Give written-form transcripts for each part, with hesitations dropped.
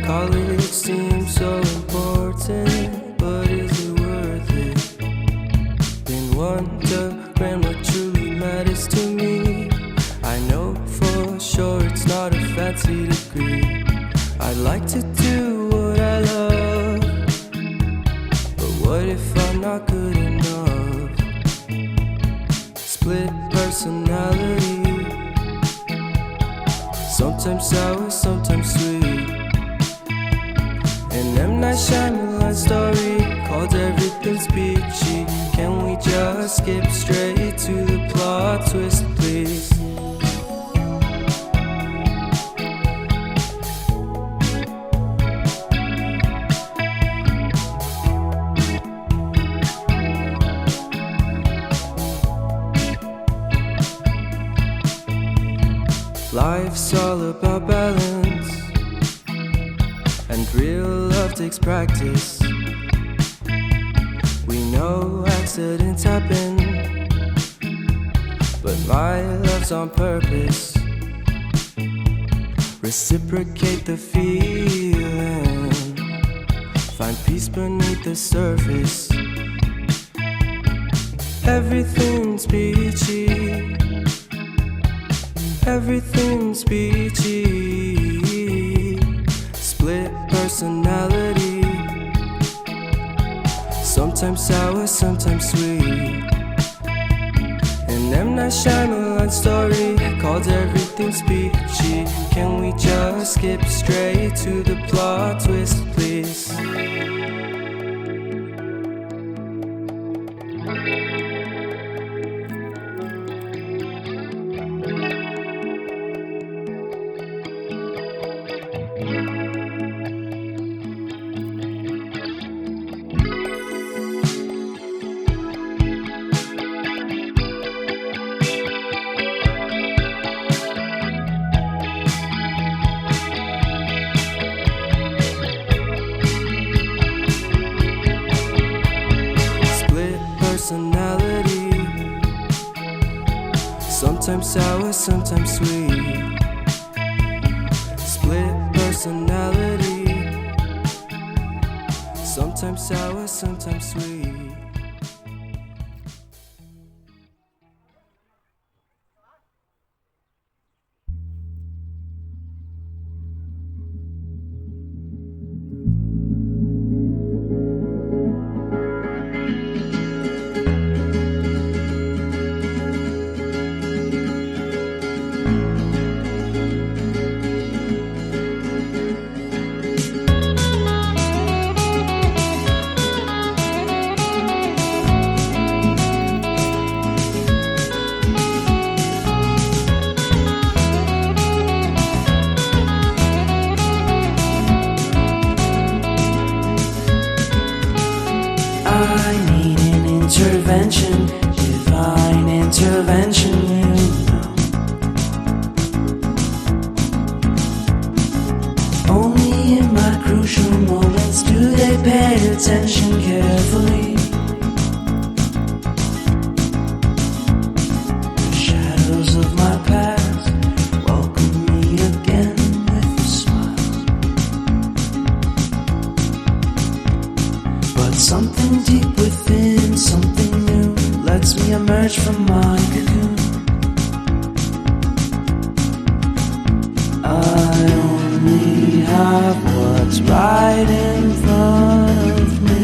College seems so important, but is it worth it? Been wondering what truly matters to me. I know for sure it's not a fancy degree. I'd like to do what I love, but what if I'm not good enough? Split personality, sometimes sour, sometimes sweet. An M. Night Shyamalan story called Everything's Peachy. Can we just skip straight to the plot twist, please? Life's all about balance, and real love takes practice. We know accidents happen, but my love's on purpose. Reciprocate the feeling, find peace beneath the surface. Everything's peachy, everything's peachy. Split personality, sometimes sour, sometimes sweet. An M. Night Shyamalan story called Everything's Peachy. Can we just skip straight to the plot twist, please? Personality, sometimes sour, sometimes sweet. Split personality, sometimes sour, sometimes sweet. I need an intervention, divine intervention, you know. Only in my crucial moments do they pay attention carefully. The shadows of my past welcome me again with a smile. But something deep within, something new, lets me emerge from my cocoon. I only have what's right in front of me.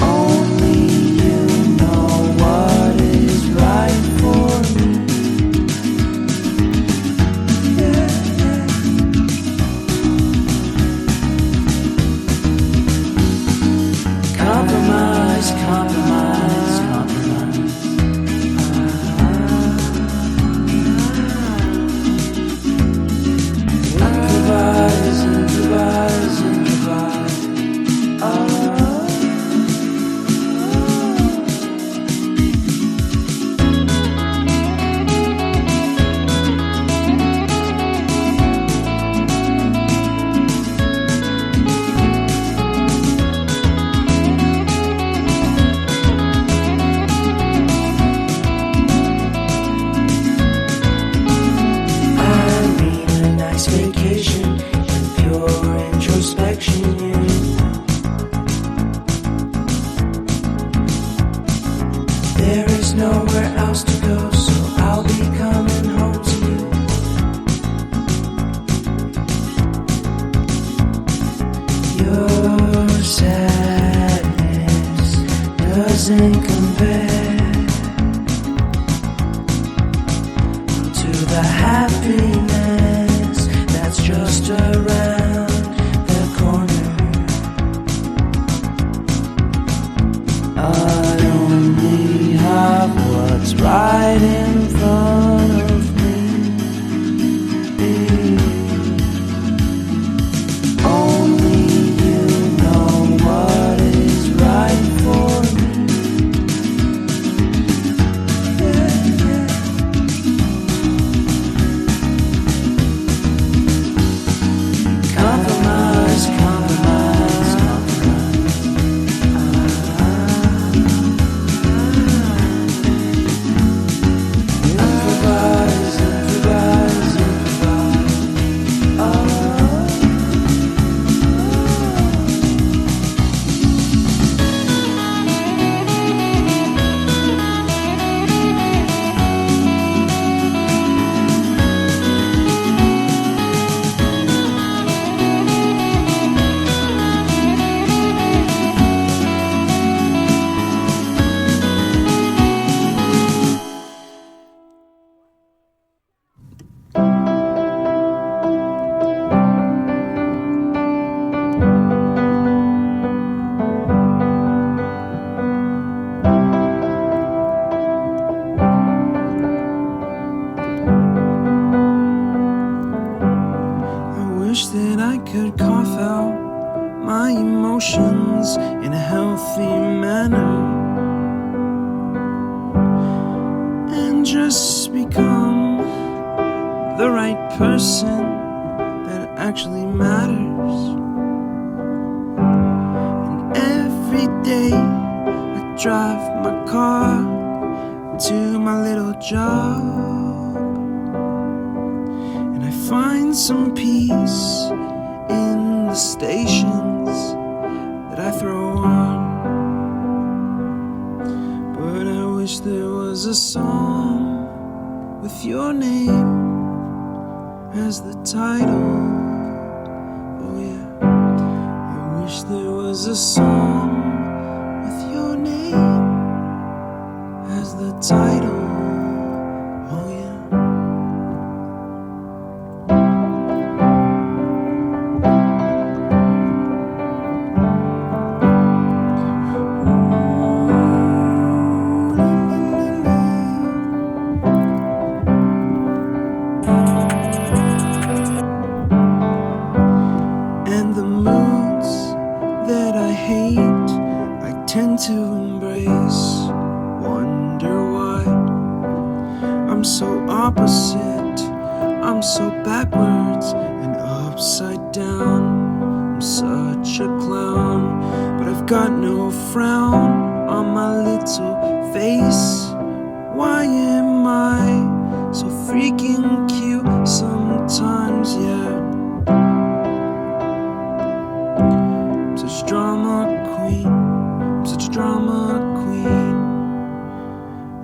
Only you know what is right for me. Compromise, compromise, compromise. nice vacation and pure introspection. There is nowhere else to go, so I'll be coming home to you. Your sadness doesn't compare to the happiness that's just around the corner. I only have what's right in front of me. Only you know what is right for me. Compromise, compromise, compromise. Improvise, improvise, improvise. I wish that I could cough out my emotions in a healthy manner and just become the right person that actually matters. And every day I drive my car to my little job, and I find some peace in the stations that I throw on. But I wish there was a song with your name as the title. Oh yeah, I wish there was a song with your name as the title. Oh yeah. And the moods that I hate, I tend to embrace. Wonder why I'm so opposite, I'm so backwards and upside down. I'm such a clown, but I've got no frown on my little face. Why am I so freaking cute sometimes, yeah? I'm such a drama queen, I'm such a drama queen.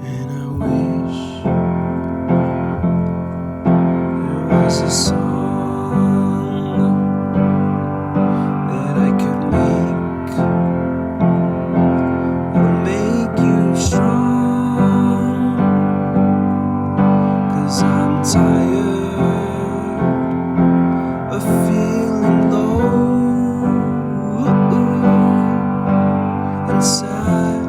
And I wish there was a song that I could make that'll make you strong. 'Cause I'm tired of feeling low inside.